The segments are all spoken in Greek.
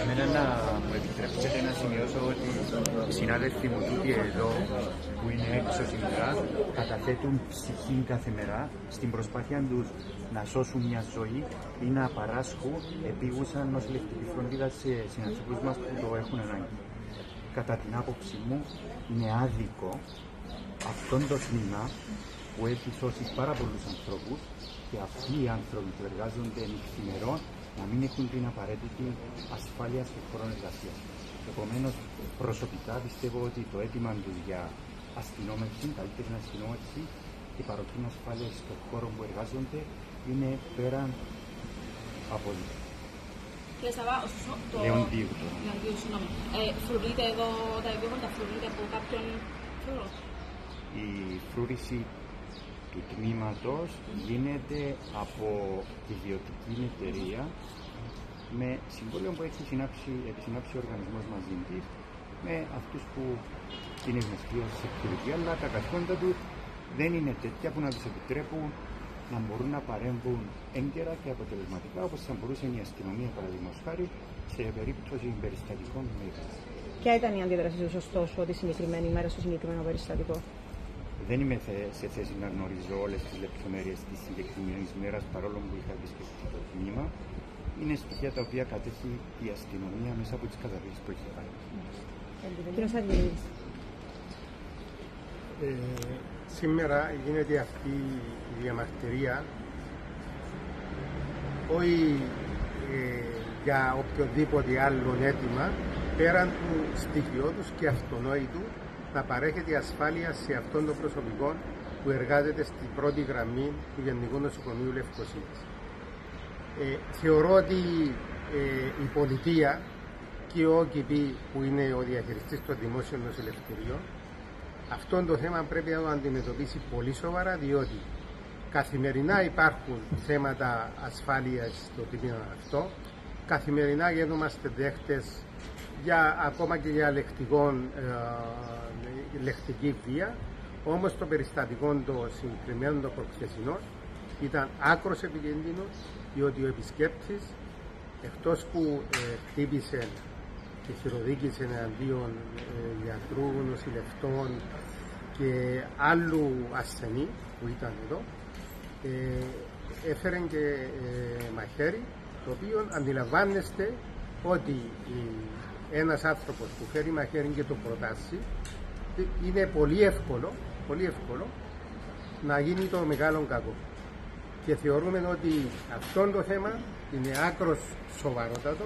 Εμένα να μου επιτρέψετε να σημειώσω ότι οι συνάδελφοι μου τούτοι εδώ που είναι έξω σήμερα καταθέτουν ψυχή κάθε μέρα στην προσπάθεια τους να σώσουν μια ζωή ή να παράσχουν επίγουσα νοσηλευτική φροντίδα σε συνανθρώπους μας που το έχουν ανάγκη. Κατά την άποψή μου, είναι άδικο αυτόν το τμήμα που έχει σώσει πάρα πολλούς ανθρώπους και αυτοί οι άνθρωποι που εργάζονται νυχθημερών να μην έχουν την απαραίτητη ασφάλεια στον χώρο εργασίας. Επομένως, προσωπικά πιστεύω ότι το αίτημα τους για αστυνόμευση, καλύτερη αστυνόμευση και παροχή ασφάλειας στον χώρο που εργάζονται είναι πέραν απόλυτα. Κύριε Σαββά, ωστόσο το... Λεοντίου, συγγνώμη. Φρουρείται εδώ τα επίγοντα, φρουρείται από κάποιον φρουρό. Η φρούρηση του τμήματος γίνεται από ιδιωτική εταιρεία με συμβόλαιο που έχει συνάψει ο οργανισμός μαζί της με αυτούς που είναι γνωστοί ως security, αλλά τα καθόντα του δεν είναι τέτοια που να τους επιτρέπουν να μπορούν να παρέμβουν έγκαιρα και αποτελεσματικά, όπως θα μπορούσε η αστυνομία, παραδείγματος χάρη, σε περίπτωση περιστατικών μέγας. Ποια ήταν η αντίδραση σας, ωστόσο, τη συγκεκριμένη ημέρα στο συγκεκριμένο περιστατικό? Δεν είμαι σε θέση να γνωρίζω όλες τις λεπτομέρειες της συγκεκριμένης μέρας, παρόλο που είχα επισκεφτεί το τμήμα. Είναι στοιχεία τα οποία κατέχει η αστυνομία μέσα από τις καταδείξεις που έχει πάρει. Σήμερα γίνεται αυτή η διαμαρτυρία όχι για οποιοδήποτε άλλο αίτημα πέραν του στοιχειώδους και αυτονόητου να παρέχεται ασφάλεια σε αυτόν τον προσωπικό που εργάζεται στην πρώτη γραμμή του Γενικού Νοσοκομείου Λευκωσίας. Θεωρώ ότι η πολιτεία και ο ΟΚΙΠΗ που είναι ο διαχειριστής των δημόσιων νοσηλευτηρίων αυτό το θέμα πρέπει να το αντιμετωπίσει πολύ σοβαρά, διότι καθημερινά υπάρχουν θέματα ασφάλειας στο τμήμα αυτό, καθημερινά γίνομαστε δέχτες ακόμα και για λεκτική βία, όμως το περιστατικό το συγκεκριμένο το προχθεσινό ήταν άκρος επικίνδυνο, διότι ο επισκέπτης εκτός που χτύπησε και χειροδίκησε εναντίον γιατρού, νοσηλευτών και άλλου ασθενή που ήταν εδώ, έφερε και μαχαίρι, το οποίο αντιλαμβάνεστε ότι ένας άνθρωπος που φέρει μαχαίρι και το προτάσει είναι πολύ εύκολο να γίνει το μεγάλο κακό. Και θεωρούμε ότι αυτό το θέμα είναι άκρος σοβαρότατο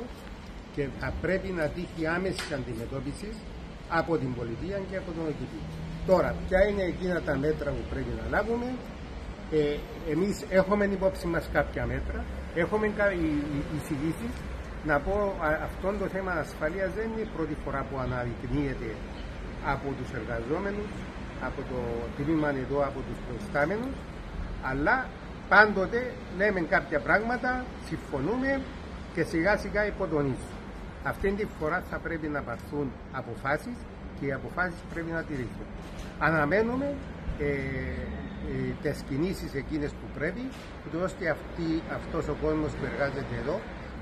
και θα πρέπει να τύχει άμεση αντιμετώπιση από την πολιτεία και από τον ΟΚΙΠΗ. Τώρα, ποια είναι εκείνα τα μέτρα που πρέπει να λάβουμε? Εμείς έχουμε υπόψη μας κάποια μέτρα, έχουμε εισηγήσεις. Να πω, αυτό το θέμα ασφαλείας δεν είναι η πρώτη φορά που αναδεικνύεται από τους εργαζόμενους, από το τμήμα εδώ, από τους προϊστάμενους, αλλά πάντοτε λέμε κάποια πράγματα, συμφωνούμε και σιγά σιγά υποτονίζουμε. Αυτή τη φορά θα πρέπει να πάρθουν αποφάσεις και οι αποφάσεις πρέπει να τηρηθούν. Αναμένουμε τις κινήσεις εκείνες που πρέπει, ώστε αυτός ο κόσμος που εργάζεται εδώ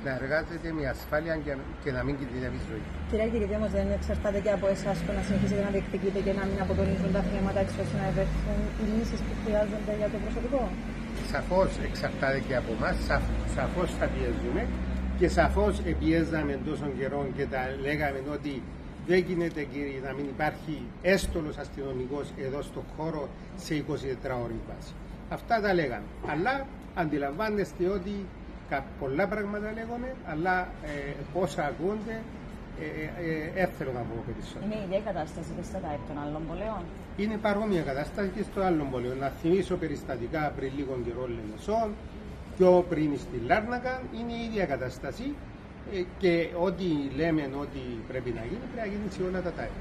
να εργάζεται με ασφάλεια και να μην κινδυνεύει η ζωή. Κυρία Κυρίδη, όμως δεν εξαρτάται και από εσάς το να συνεχίσετε να διεκδικείτε και να μην αποτονίζουν τα θέματα έτσι ώστε να επέλθουν οι λύσεις που χρειάζονται για το προσωπικό? Σαφώς εξαρτάται και από εμάς, σαφώς θα πιέζουμε και σαφώς πιέζαμε τόσο καιρό και τα λέγαμε ότι δεν γίνεται, κύριε, να μην υπάρχει έστωλος αστυνομικός εδώ στον χώρο σε 24 ώρες βάση. Αυτά τα λέγαμε. Αλλά αντιλαμβάνεστε ότι πολλά πράγματα λέγονται, αλλά πόσα ακούνται, θέλω να πω περισσότερο. Είναι η ίδια κατάσταση και στα ΤΑΕΠ των άλλων πολεών? Είναι παρόμοια κατάσταση και στο άλλων πολεών. Να θυμίσω περιστατικά πριν λίγο καιρό Λεμεσόν, πιο πριν στη Λάρνακα, είναι η ίδια κατάσταση και ό,τι λέμε ότι πρέπει να γίνει σε όλα τα ΤΑΕΠ.